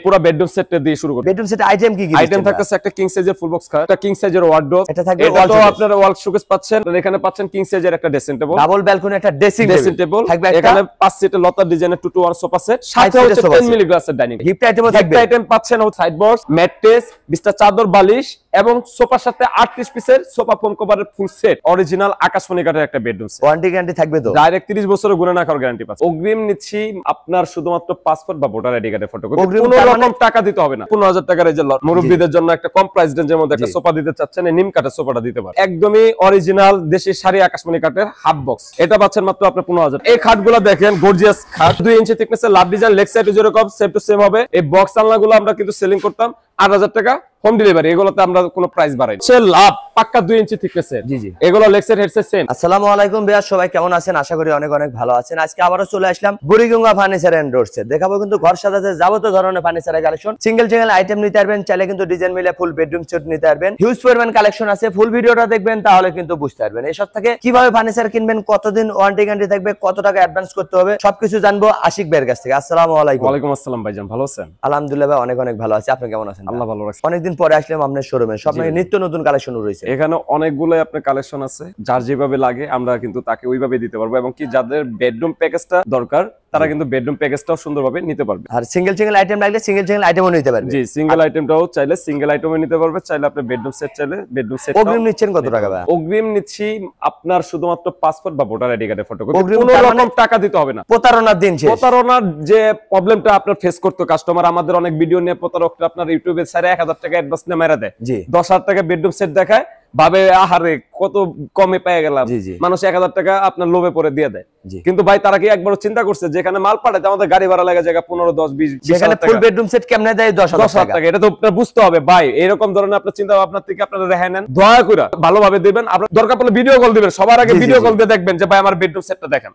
পুরো bedroom set দিয়ে শুরু করব। বেডরুম সেট আইটেম কি কি? আইটেম থাকতেছে একটা কিং সাইজের ফুল বক্স খাট, একটা কিং সাইজের ওয়ার্ডরোব, এটা থাকবে ওয়াল শোকেস, আপনারা ওয়াল শোকেস পাচ্ছেন, এখানে পাচ্ছেন কিং সাইজের একটা ড্রেসিং টেবিল, ডাবল ব্যালকনি একটা ড্রেসিং টেবিল থাকবে, এখানে 5 সিটের লতা ডিজাইনের 2-to-1 সোফা সেট, সাথে হচ্ছে 10 মিলি গ্লাসের ডাইনিং। গিফট আইটেমও থাকবে। গিফট আইটেম পাচ্ছেন সাইড বক্স, ম্যাট্রেস, বিছনা চাদর বালিশ এবং সোফার সাথে 38 পিসের সোফা ফোম কভারের ফুল সেট, অরিজিনাল আকাশমণি কাঠের একটা বেডরুম সেট। ওয়ারেন্টি গ্যারান্টি থাকবে তো? ডাইরেক্ট 30 বছরের গুণে না করার গ্যারান্টি পাচ্ছেন। অগ্রিম নিচ্ছি আপনার শুধুমাত্র পাসপোর্ট বা ভোটার আইডি কার্ডের ফটোকপি, কোনো রকম টাকা দিতে হবে না। 15,000 টাকার এই যে মুরব্বিদের জন্য একটা কম প্রাইস রেঞ্জের মধ্যে একটা সোফা দিতে চাচ্ছেন, এই নিম কাঠের সোফাটা দিতে পারেন। একদমই অরিজিনাল দেশি শাড়ি আকাশমণি কাঠের হাফ বক্স, এটা পাচ্ছেন মাত্র আপনার 15,000। এই খাটগুলো দেখেন গর্জিয়াস খাট, 2 ইঞ্চি থিকনেসের লাভ ডিজাইন, লেগ সাইড যেরকম সেম টু সেম হবে। এই বক্স আলনাগুলো আমরা কিন্তু সেলিং করতাম 8,000 টাকা হোম ডেলিভারি, এগুলোতে আমরা কোনো প্রাইস বাড়াই না। সে লাভ পাক্কা 2 ইঞ্চি থিকনেসের। জি জি, এগুলো leg side head side same. আসসালামু আলাইকুম ভাইয়া, সবাই কেমন আছেন? আশা করি অনেক অনেক ভালো আছেন। আজকে আবারো চলে আসলাম বুড়িগঙ্গা ফার্নিচার এন্ড ডোরসে। দেখাবো কিন্তু ঘর সাজাতে যাবতীয় ধরনের ফার্নিচারের কালেকশন, সিঙ্গেল আইটেম নিতে পারবেন, চাইলে কিন্তু ডিজাইন মিলে ফুল বেডরুম সেট নিতে পারবেন। হিউজ পরিমাণ কালেকশন আছে, ফুল ভিডিওটা দেখবেন তাহলে কিন্তু বুঝতে পারবেন এসব থেকে কিভাবে ফার্নিচার কিনবেন, কতদিন ওয়ারেন্টি গ্যারান্টি থাকবে, কত টাকা অ্যাডভান্স করতে হবে, সবকিছু জানবো আশিক ভাইয়ের কাছ থেকে। আসসালামু আলাইকুম। ওয়ালাইকুম আসসালাম ভাইজান, ভালো আছেন? আলহামদুলিল্লাহ ভাই, অনেক অনেক ভালো আছি। আপনি কেমন আছেন? আল্লাহ ভালো রাখছে। অনেকদিন পরে আসলাম আপনার শোরুমে, সব নিত্য নতুন কালেকশন রয়েছে। এখানে অনেকগুলো আপনার কালেকশন আছে, যার যেভাবে লাগে আমরা কিন্তু তাকে ওইভাবে দিতে পারবো, এবং কি যাদের বেডরুম প্যাকেজটা দরকার তারা কিন্তু বেডরুম প্যাকেজটাও সুন্দরভাবে নিতে পারবে। আর সিঙ্গেল আইটেম লাগলে সিঙ্গেল আইটেমও নিতে পারবে। জি, সিঙ্গেল আইটেমটাও চাইলে সিঙ্গেল আইটেমও নিতে পারবে, চাইলে আপনি বেডরুম সেট চাইলে বেডরুম সেট। অগ্রিম নিচ্ছেন কত টাকা ভাই? অগ্রিম নিচ্ছি আপনার শুধুমাত্র পাসপোর্ট বা ভোটার আইডি কার্ডের ফটোকপি, কোনো রকম টাকা দিতে হবে না। প্রতারণার দিন শেষ। প্রতারণার যে প্রবলেমটা আপনার ফেস করতে কাস্টমার, আমাদের অনেক ভিডিও নিয়ে প্রতারকরা আপনার ইউটিউবে 1,000 টাকা অ্যাডভান্স নিয়ে মেরা দেয়, 10,000 টাকা বেডরুম সেট দেখায়, ভাবে আহারে কত কমে পেয়ে গেলাম, মানুষ 1,000 টাকা আপনার লোভে পরে দিয়ে দেয়। কিন্তু ভাই তারা কি একবার চিন্তা করছে যেখানে মাল পাঠাতে আমাদের গাড়ি ভাড়া লাগে জায়গা 15, 10, 20, যেখানে ফুল বেডরুম সেট কেমনে দেয় 10,000 টাকা? এটা তো আপনার বুঝতে হবে ভাই। এরকম ধরনের আপনার চিন্তা ভাবনা থেকে আপনারা রেহাই নেন, দয়া করে ভালোভাবে দিবেন। আপনার দরকার পড়লে ভিডিও কল দিবেন, সবার আগে ভিডিও কল দিয়ে দেখবেন যে ভাই আমার বেডরুম সেটটা দেখেন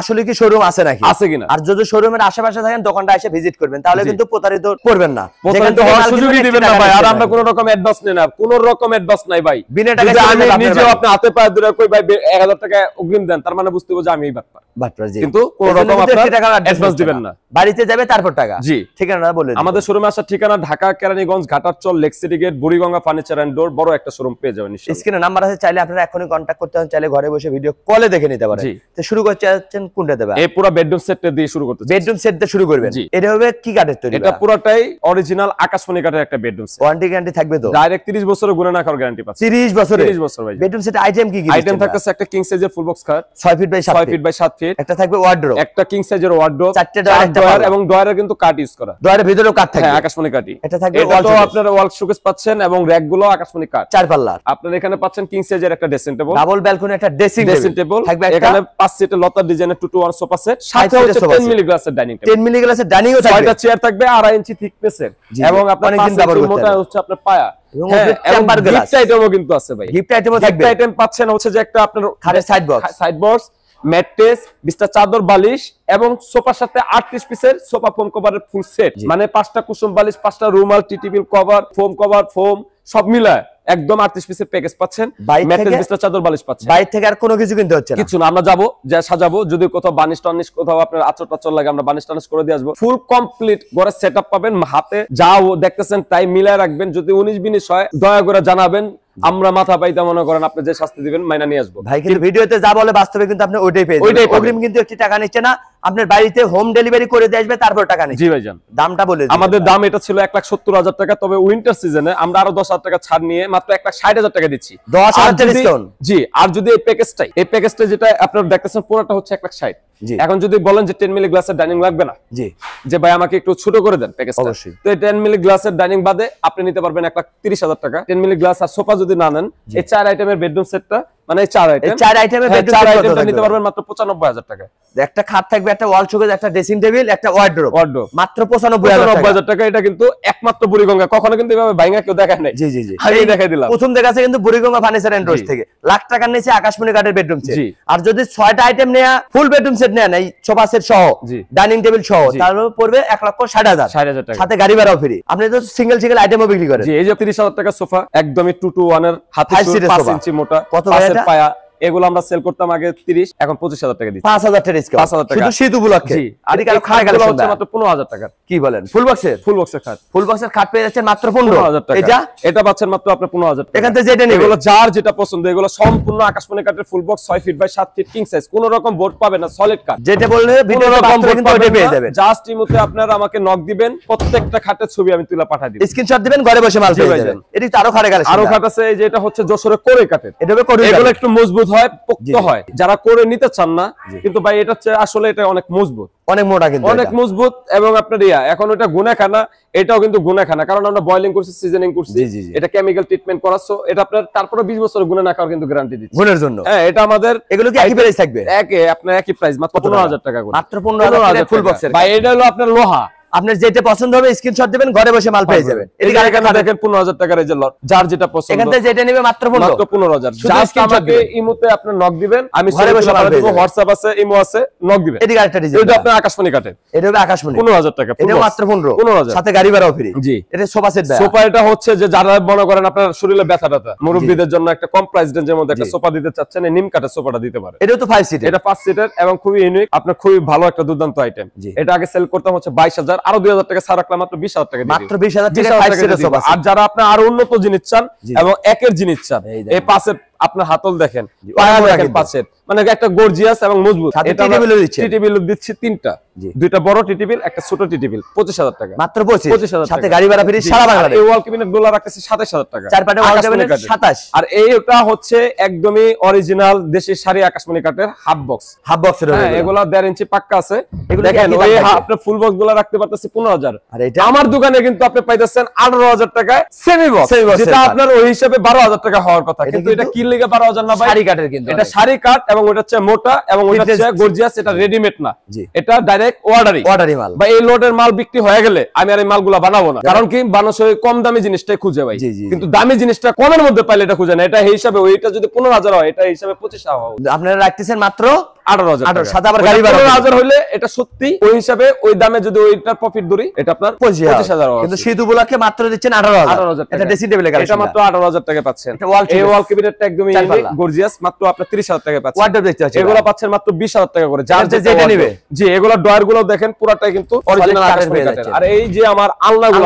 আসলে কি শোরুম আছে নাকি, আছে কিনা। আর যদি শোরুমের আশেপাশে থাকেন দোকানটা এসে ভিজিট করবেন, তাহলে কিন্তু প্রতারিত করবেন না, প্রতারিত হওয়ার সুযোগই দিবেন না ভাই। আর আমরা কোনো রকম অ্যাডভান্স নেই না, কোনো রকম অ্যাডভান্স নাই ভাই। বিনা টাকা আমি নিজেও আপনি হাতে পায়ে ধরে কই ভাই 1,000 টাকা অগ্রিম দেন, তার মানে বুঝতে হবে যে আমি এই বাটপার। কিন্তু কোনো রকম আপনারা অ্যাডভান্স দিবেন না, বাড়িতে যাবে তারপর টাকা। জি, ঠিকানা বলে দিন। আমাদের শোরুমে আসার ঠিকানা Dhaka Keraniganj Ghatarchar lake city gate Buriganga furniture and door, বড় একটা শোরুম পেয়ে যাবেন। স্ক্রিনে নাম্বার আছে, চাইলে আপনারা এখনই কন্টাক্ট করতে পারেন, চাইলে ঘরে বসে ভিডিও কলে দেখে নিতে পারেন। তো শুরু করতে যাচ্ছেন কোনটা দেবে? এই পুরো বেডরুম সেট দিয়ে শুরু করতে, বেডরুম সেট দিয়ে শুরু করবেন। এটা হবে কি কাঠের তৈরি? এটা পুরোটাই অরিজিনাল আকাশমণি কাঠের একটা বেডরুম সেট। ওয়ারেন্টি গ্যারান্টি থাকবে তো? ডাইরেক্ট 30 বছরের গুণে না করার গ্যারান্টি পাচ্ছেন। 30 বছর ভাই। বেডরুম সেট আইটেম কি কি? আইটেম থাকতেছে একটা কিং সাইজের ফুল বক্স খাট, 6 ফিট বাই 7 ফিট, একটা থাকবে ওয়ার্ডরোব, একটা কিং সাইজের ওয়ার্ডরোব, 4টা ডয়ার এবং ডয়ারে কিন্তু কাঠ ইউজ করা, ডয়ারের ভিতরেও কাঠ থাকে, আকাশমণি কাঠই। এটা থাকবে আপনারা ওয়াল শোকেস পাচ্ছেন এবং র‍্যাক গুলো আকাশমণি কাঠ, 4 পাল্লার। আপনারা এখানে পাচ্ছেন কিং সাইজের একটা ড্রেসিং টেবিল, ডাবল ব্যালকনি একটা ড্রেসিং টেবিল থাকবে, এখানে 5 সিটের লতা ডিজাইনের 2-to-1 সোফা সেট, সাথে হচ্ছে 10 মিলি গ্লাসের ডাইনিং টেবিল, 10 মিলি গ্লাসের ডাইনিংও থাকবে, 6টা চেয়ার থাকবে 2.5 ইঞ্চি থিকনেসের, এবং আপনার 5 ইঞ্চি মোটা হচ্ছে আপনার পায়া। গিফট আইটেমও কিন্তু আছে ভাই, গিফট আইটেমও থাকবে। গিফট আইটেম পাচ্ছেন হচ্ছে যে একটা আপনার খাটের সাইড বক্স, ম্যাট্রেস, বিছনা চাদর বালিশ এবং সোফার সাথে 38 পিসের সোফা ফোম কভারের ফুল সেট, মানে 5টা কুসুম বালিশ, 5টা রুমাল, টি টেবিল কভার, ফোম সব মিলায় একদম 38 পিসের প্যাকেজ পাচ্ছেন। ম্যাট্রেস, বিছনা চাদর বালিশ পাচ্ছেন। বাইরে থেকে আর কোনো কিছু কিনতে হচ্ছে না, কিছু না। আমরা যাবো যা সাজাবো, যদি কোথাও বানিশ টানিশ কোথাও আপনার আচর টাচর লাগে আমরা বানিশ টানিশ করে দিয়ে আসবো। ফুল কমপ্লিট ঘরের সেটআপ পাবেন, হাতে যাও দেখতেছেন তাই মিলায় রাখবেন। যদি 19-20 হয় দয়া করে জানাবেন, আমরা মাথা পাইতে মনে করেন আপনি যে শাস্তি দিবেন মাইনা নিয়ে আসবো ভাই। কিন্তু ভিডিওতে যা বলে বাস্তবে কিন্তু আপনি ওইটাই পেয়ে যাবেন। অগ্রিম কিন্তু একটি টাকা নিচ্ছে না, আপনার বাড়িতে হোম ডেলিভারি করে দিয়ে আসবে, তারপর টাকা নিচ্ছে। জি ভাইজান, দামটা বলে দিন। আমাদের দাম এটা ছিল 1,70,000 টাকা, তবে উইন্টার সিজনে আমরা আরো 10,000 টাকা ছাড় নিয়ে মাত্র 1,60,000 টাকা দিচ্ছি। 10,000 ডিসকাউন্ট। জি, আর যদি এই প্যাকেজটা যেটা আপনারা দেখতেছেন পুরোটা হচ্ছে 1,60,000। এখন যদি বলেন যে 10 মিলি গ্লাসের ডাইনিং লাগবে না, জি, যে ভাই আমাকে একটু ছোট করে দেন প্যাকেজটা, অবশ্যই। তো 10 মিলি গ্লাসের ডাইনিং বাদে আপনি নিতে পারবেন 1,30,000 টাকা। 10 মিলি গ্লাস আর সোফা যদি না নেন, এই 4 আইটেমের বেডরুম সেটটা, মানে 4 আইটেমের বেডরুম সেটটা নিতে পারবেন মাত্র 95,000 টাকা। একটা খাট থাকবে, একটা ওয়াল শোকেস, একটা ড্রেসিং টেবিল, একটা ওয়ার্ডরোব, মাত্র 95,000 টাকা। এটা কিন্তু একমাত্র বুড়িগঙ্গা, কখনো কিন্তু এভাবে ভাঙা কেউ দেখায় নাই। জি জি জি, আমি দেখাই দিলাম। প্রথম দেখাছে কিন্তু বুড়িগঙ্গা ফার্নিচার এন্ড ডোরস থেকে। লাখ টাকার নিচে আকাশমণি কাঠের বেডরুম সেট। আর যদি 6টা আইটেম নেয়া, ফুল বেডরুম সেট নেয়া নাই, সোফা সেট সহ, ডাইনিং টেবিল সহ, তাহলে পড়বে 1,60,000 টাকা, সাথে গাড়ি ভাড়াও ফ্রি। আপনি তো সিঙ্গেল আইটেমও বিক্রি করেন। জি, এই যে 30,000 টাকা সোফা, একদমই 2-to-1 এর হাতে 5 ইঞ্চি মোটা, কত পায়া, এগুলো আমরা সেল করতাম আগে 30, এখন 25,000 টাকা দিচ্ছি। 5,000 টাকা ডিসকাউন্ট 5,000 টাকা শুধু শীত উপলক্ষে। জি, আর এই খাট হচ্ছে মাত্র 15,000 টাকা। কি বলেন, ফুল বক্সের? ফুল বক্সের খাট, ফুল বক্সের খাট পেয়ে যাচ্ছেন মাত্র 15,000 টাকা। এটা পাচ্ছেন মাত্র আপনি 15,000 টাকা। এখান থেকে যেটা নেবেন, এগুলো যার যেটা পছন্দ, এগুলো সম্পূর্ণ আকাশমণি কাঠের full box 6 feet by 7 feet king size, কোনো রকম বোর্ড পাবে না, সলিড কাঠ। যেটা বললে ভিডিওতে বাস্তবে কিন্তু ওইটা পেয়ে যাবেন। জাস্ট ইমোতে আপনারা আমাকে নক দিবেন, প্রত্যেকটা খাটের ছবি আমি তুলে পাঠিয়ে দিব, স্ক্রিনশট দিবেন, ঘরে বসে মাল পেয়ে যাবেন। এটি তো আরো খাটে গেল, আরো খাট আছে। এই যে এটা হচ্ছে যশোরের কোরে কাঠের, এটা হবে কোরে। এগুলো একটু মজবুত হয়, পোক্ত হয়। যারা করে নিতে চান না, কিন্তু ভাই এটা হচ্ছে আসলে এটা অনেক মজবুত, অনেক মোটা, কিন্তু অনেক মজবুত। এবং আপনার এখন ওটা গুনাখানা, এটাও কিন্তু গুনাখানা, কারণ আমরা বয়লিং করছি, সিজনিং করছি, এটা কেমিক্যাল ট্রিটমেন্ট করাছো। এটা আপনার তারপরে 20 বছর গুণে না খাওয়ার কিন্তু গ্যারান্টি দিচ্ছি গুণের জন্য। হ্যাঁ, এটা আমাদের এগুলো কি একই প্রাইস থাকবে? আপনার একই প্রাইস, মাত্র 15,000 টাকা করে, মাত্র 15,000 ফুল বক্সের। ভাই এটা হলো আপনার লোহা, আপনার যেটা পছন্দ হবে স্ক্রিনশট দিবেন, ঘরে বসে মাল পেয়ে যাবেন। এদিকে এখানে দেখেন 15,000 টাকার এই যে লট, যার যেটা পছন্দ এখান থেকে যেটা নেবে মাত্র 15,000। জাস্ট আমাকে ইমোতে আপনি নক দিবেন, আমি ঘরে বসে মাল পেয়ে যাবেন। হোয়াটসঅ্যাপ আছে, ইমো আছে, নক দিবেন। এদিকে আরেকটা ডিজাইন, এটা আপনার আকাশমণি কাঠের, এটা হবে আকাশমণি, 15,000 টাকা। এটা মাত্র 15,000, সাথে গাড়ি ভাড়াও ফ্রি। জি, এটা সোফা সেট দেয়া। সোফা এটা হচ্ছে যে যারা মনে করেন আপনার শরীরে ব্যথা ব্যথা, মুরব্বিদের জন্য একটা কম প্রাইস রেঞ্জের মধ্যে একটা সোফা দিতে চাচ্ছেন, এই নিম কাঠের সোফাটা দিতে পারে। এটা তো 5 সিটের, এটা 5 সিটার এবং খুবই ইউনিক, আপনার খুবই ভালো একটা দুর্দান্ত আইটেম। এটা আগে সেল করতাম হচ্ছে 22,000, আরো 2,000 টাকা ছাড় রাখলাম, মাত্র 20,000 টাকা দিই, মাত্র 20,000 টাকা 5 সিটের সোফা। আর যারা আপনার আরো উন্নত জিনিস চান এবং একের জিনিস চান, এই পাশে আপনার হাতল দেখেন, পায়া দেখেন পাশের, মানে একটা গর্জিয়াস এবং মজবুত। এটা টিটিবি লুক দিচ্ছি 3টা, দুইটা বড় টিটিবি, একটা ছোট টিটিবি, 25,000 টাকা, মাত্র 25,000 সাথে গাড়ি ভাড়া ফ্রি সারা বাংলাদেশ। এই ওয়াল ক্যাবিনেট গুলো রাখতেছি 27,000 টাকা, চার পাটে ওয়াল ক্যাবিনেট 27। আর এইটা হচ্ছে একদমই অরিজিনাল দেশি শাড়ি আকাশমণি কাঠের হাফ বক্স, এগুলা 1.5 ইঞ্চি পাক্কা আছে। দেখেন ওই আপনার ফুল বক্স গুলো রাখতে পারতেছি 15,000, আর এটা আমার দোকানে কিন্তু আপনি পাইতেছেন 18,000 টাকায় সেমি বক্স, যেটা আপনার ওই হিসাবে 12,000 টাকা হওয়ার কথা, কিন্তু এটা কি লিগে 12,000 না ভাই? শাড়ি কাঠের, কিন্তু এটা শাড়ি কাঠ এবং ওটা হচ্ছে মোটা এবং ওটা হচ্ছে গর্জিয়াস, এটা রেডিমেড না, এটা ডাইরেক্ট অর্ডারি মাল। বা এই লোডের মাল বিক্রি হয়ে গেলে আমি আর এই মালগুলা বানাবো না, কারণ কি মানুষ ওই কম দামি জিনিসটাই খুঁজে ভাই, কিন্তু দামি জিনিসটা কমের মধ্যে পাইলে এটা খুঁজে না। এটা এই হিসাবে ওইটা যদি 15,000 হয়, এটা এই হিসাবে 25,000 হয়। আপনারা রাখতেছেন মাত্র 18,000 সাথে আবার গাড়ি ভাড়া 15,000 হইলে এটা সত্যি ওই হিসাবে ওই দামে যদি ওইটার প্রফিট ধরি, এটা আপনার 25,000, কিন্তু শীত উপলক্ষে মাত্র দিচ্ছেন 18,000। এটা ড্রেসিং টেবিলে গাড়ি, এটা মাত্র 18,000 টাকা পাচ্ছেন। এই ওয়াল ক্যাবিনেটটা একদমই গর্জিয়াস, মাত্র আপনি 30,000 টাকা পাচ্ছেন। ওয়ার্ডরোব দেখতে পাচ্ছেন, এগুলো পাচ্ছেন মাত্র 20,000 টাকা করে, যার যেটা নেবে। জি, এগুলো ডয়ার গুলো দেখেন পুরাটাই কিন্তু অরিজিনাল আকাশমণি কাঠের। আর এই যে আমার আলনাগুলো,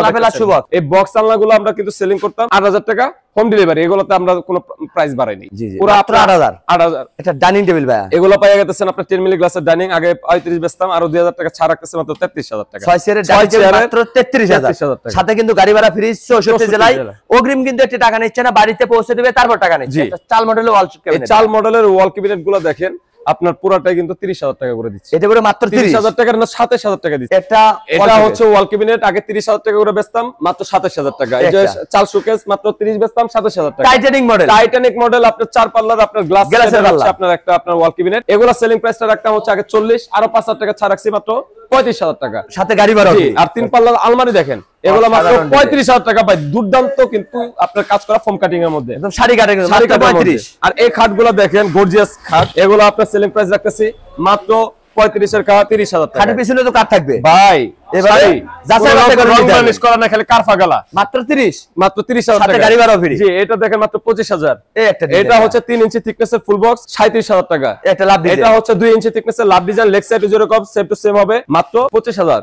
এই বক্স আলনাগুলো আমরা কিন্তু সেলিং করতাম 8,000 টাকা হোম ডেলিভারি, এগুলোতে আমরা কোনো প্রাইস বাড়াইনি, পুরো মাত্র 8,000। এটা ডাইনিং টেবিল ভাই, এগুলো পাইয়া গেছেন আপনার 10 মিলি গ্লাসের ডাইনিং, আগে 35 বেচতাম, আর 2,000 টাকা ছাড় রাখতেছে, মাত্র 33,000 টাকা। 6 চেয়ারের ডাইনিং টেবিল মাত্র 33,000 টাকা, সাথে কিন্তু গাড়ি ভাড়া ফ্রি 64 জেলায়। অগ্রিম কিন্তু একটা টাকা নিচ্ছে না, বাড়িতে পৌঁছে দিবে তারপর টাকা নিচ্ছে। এটা চাল মডেলের ওয়াল ক্যাবিনেট, এই চাল মডেলের ওয়াল ক্যাবিনেট গুলো দেখেন আপনার পুরাটাই কিন্তু 30,000 টাকা করে দিচ্ছে। এটা করে মাত্র 30,000 টাকার না 27,000 টাকা দিচ্ছে। এটা হচ্ছে ওয়াল ক্যাবিনেট, আগে 30,000 টাকা করে বেচতাম, মাত্র 27,000 টাকা। এই যে চাল শোকেস মাত্র 30 বেচতাম, 27,000 টাকা। টাইটানিক মডেল আপনার 4 পাল্লার আপনার গ্লাস আছে, আপনার একটা আপনার ওয়াল ক্যাবিনেট। এগুলা সেলিং প্রাইসটা রাখতাম হচ্ছে আগে 40, আরো 5,000 টাকা ছাড় রাখছি, মাত্র 35,000 টাকা, সাথে গাড়ি ভাড়া। আর 3 পাল্লার আলমারি দেখেন, এগুলো মাত্র 35,000 টাকা পাই, দুর্দান্ত কিন্তু আপনার কাজ করা ফোম কাটিং এর মধ্যে, একদম শাড়ি কাটিং, 35। আর এই খাটগুলো দেখেন গর্জিয়াস খাট, এগুলো আপনার সেলিং প্রাইস রাখতেছি মাত্র 35 এর খাট 30,000 টাকা। খাটের পিছনে তো কাট থাকবে ভাই, এবারে যাচাই বাছাই করে নিতে হবে, করা না খালি কারফা গালা, মাত্র 30,000 টাকা, গাড়ি ভাড়া ফ্রি। জি, এটা দেখেন মাত্র 25,000। এটা হচ্ছে 3 ইঞ্চি থিকনেসের ফুল বক্স, 37,000 টাকা। এটা লাভ ডিজাইন, এটা হচ্ছে 2 ইঞ্চি থিকনেসের লাভ ডিজাইন, লেগ সাইড যেরকম সেম টু সেম হবে, মাত্র 25,000।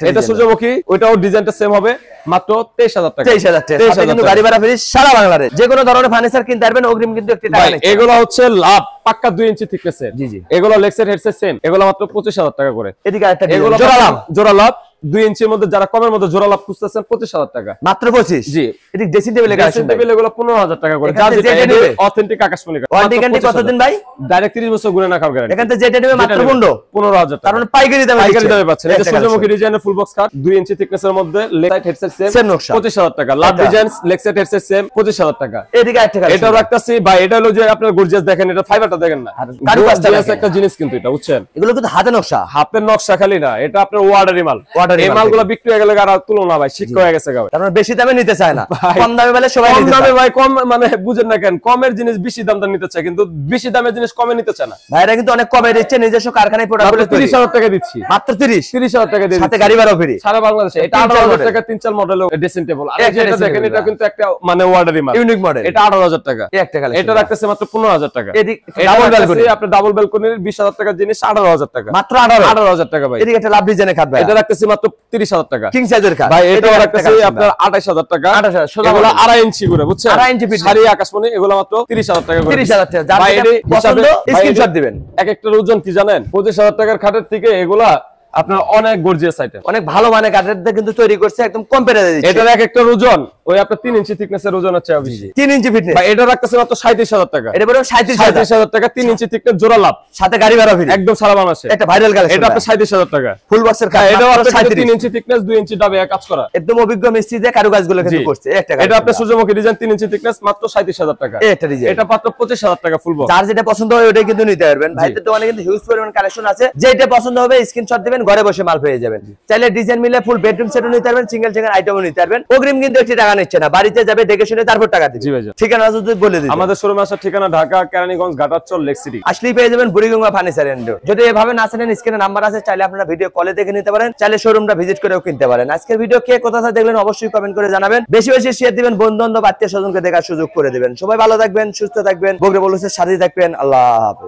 এটা সূর্যমুখী, ওইটাও ডিজাইনটা সেম হবে, মাত্র 23,000 টাকা। 23,000 কিন্তু গাড়ি ভাড়া ফ্রি সারা বাংলাদেশ। যে কোনো ধরনের ফার্নিচার কিনতে পারবেন, অগ্রিম কিন্তু একটা টাকা নেই। এগুলো হচ্ছে লাভ পাক্কা 2 ইঞ্চি থিকনেসের। জি জি, এগুলো লেগ সাইড হেডসেট সেম, এগুলো মাত্র 25,000 টাকা করে। এদিকে আরেকটা এগুলো জোড়া লাভ 2 ইঞ্চির মধ্যে, যারা কমের মধ্যে জোড়া লাভ খুঁজতেছেন 25,000 টাকা, মাত্র 25। জি, এটি ড্রেসিং টেবিলে ড্রেসিং টেবিল, এগুলো 15,000 টাকা করে। যার যেটা নেবে অথেন্টিক আকাশমণি কাঠ। ওয়ারেন্টি কতদিন ভাই? ডাইরেক্ট 30 বছর গুণে না খাওয়ার গ্যারান্টি। এখান থেকে যেটা নেবে মাত্র 15,000 টাকা, কারণ পাইকারি দামে পাচ্ছেন। এটা সূর্যমুখী ডিজাইনের ফুল বক্স কাঠ, 2 ইঞ্চি থিকনেসের মধ্যে, লেগ সাইড হেডসেট সেম নকশা, 25,000 টাকা। লাভ design, leg side headset same, 25,000 টাকা। এদিকে আরেকটা কাঠ, এটাও রাখতাছি ভাই। এটা হলো যে আপনার গর্জিয়াস দেখেন, এটা ফাইবারটা দেখেন না, গর্জিয়াস একটা জিনিস কিন্তু এটা, বুঝছেন? এগুলো কিন্তু হাতে নকশা, হাতের নকশা খালি না, এটা আপনার ওয়ার্ডারি মাল। এই মালগুলো বিক্রি হয়ে গেলে আর তুলনা ভাই শিক্ষা হয়ে গেছে ভাই। তারপর বেশি দামে নিতে চায় না, কম দামে বলে সবাই কম দামে ভাই, কম মানে বুঝেন না কেন, কমের জিনিস বেশি দাম নিতে চায়, কিন্তু বেশি দামের জিনিস কমে নিতে চায় না। ভাইরা কিন্তু অনেক কমে দিচ্ছে, নিজস্ব কারখানায় প্রোডাক্ট করে 30,000 টাকা দিচ্ছি, মাত্র 30,000 টাকা দিয়ে সাথে গাড়ি ভাড়া ফ্রি সারা বাংলাদেশে। এটা 18,000 টাকা 3-4 মডেল ড্রেসিং টেবিল। আর এটা দেখেন, এটা কিন্তু একটা মানে ওয়ার্ডারি মাল, ইউনিক মডেল। এটা 18,000 টাকা। এটা রাখতেছে মাত্র 15,000 টাকা। ডাবল ব্যালকনি, আপনি ডাবল ব্যালকনির 20,000 টাকার জিনিস 18,000 টাকা, মাত্র 18,000 টাকা ভাই। এদিকে একটা লাভ ডিজাইনের খাট ভাই, এটা রাখতেছি মাত্র 30,000 টাকা, কিং সাইজের খাট ভাই। এটা রাখতেছি আপনার 28,000 টাকা, এগুলো 2.5 ইঞ্চি করে, বুঝছেন, 2.5 ইঞ্চি ফিট সারি আকাশমণি, এগুলো মাত্র 30,000 টাকা করে। 30,000 টাকা, যার যেটা পছন্দ স্ক্রিনশট দিবেন। এক একটার ওজন কি জানেন? 25,000 টাকার খাটের থেকে এগুলা আপনার অনেক গর্জিয়াস আইটেম, অনেক ভালো মানে কাঠের কিন্তু তৈরি করছে, একদম কম প্রাইসে দিচ্ছে। এটার এক একটা ওজন ওই আপনার 3 ইঞ্চি থিকনেসের ওজন আছে বেশি, 3 ইঞ্চি ফিটনেস ভাই। এটা রাখতেছে মাত্র 37,000 টাকা। এটা বড় 37,000 টাকা, 3 ইঞ্চি থিকনেস, জোড়া লাভ, সাথে গাড়ি ভাড়া ফ্রি, একদম সারা বাংলাদেশে। এটা ভাইরাল কালেকশন, এটা আপনার 37,000 টাকা ফুল বক্সের খাট। এটা আপনার 3 ইঞ্চি থিকনেস, 2 ইঞ্চি ডাবে কাজ করা, একদম অভিজ্ঞ মিস্ত্রি দিয়ে কারুকাজগুলো কিন্তু করছে। এটা আপনার সূর্যমুখী ডিজাইন, 3 ইঞ্চি থিকনেস, মাত্র 37,000 টাকা। এটা ডিজাইন, এটা মাত্র 25,000 টাকা ফুল বক্স। যার যেটা পছন্দ হয় ওটাই কিন্তু নিতে পারবেন। ভাইদের দোকানে কিন্তু হিউজ পরিমাণ কালেকশন আছে, যেটা পছন্দ হবে স্ক্রিনশট দিবেন, ঘরে বসে মাল পেয়ে যাবেন। চাইলে ডিজাইন মিলে ফুল বেডরুম সেটও নিতে পারবেন, সিঙ্গেল সিঙ্গেল আইটেমও নিতে পারবেন। অগ্রিম কিন্তু একটি টাকা নিচ্ছে না, বাড়িতে যাবে দেখে শুনে তারপর টাকা দিবেন। জি ভাই। ঠিকানা যদি বলে দিই, আমাদের শোরুমে আসার ঠিকানা ঢাকা কেরানীগঞ্জ ঘাটারচর লেক সিটি, আসলেই পেয়ে যাবেন বুড়িগঙ্গা ফার্নিচার এন্ড ডোর। যদি এভাবে না জানেন, স্ক্রিনে নাম্বার আছে, চাইলে আপনারা ভিডিও কলে দেখে নিতে পারেন, চাইলে শোরুমটা ভিজিট করেও কিনতে পারেন। আজকের ভিডিও কে কোথা থেকে দেখলেন অবশ্যই কমেন্ট করে জানাবেন, বেশি বেশি শেয়ার দিবেন, বন্ধু বান্ধব আত্মীয় স্বজনকে দেখার সুযোগ করে দিবেন। সবাই ভালো থাকবেন, সুস্থ থাকবেন, বগরে বলুসের সাথে থাকবেন। আল্লাহ হাফেজ।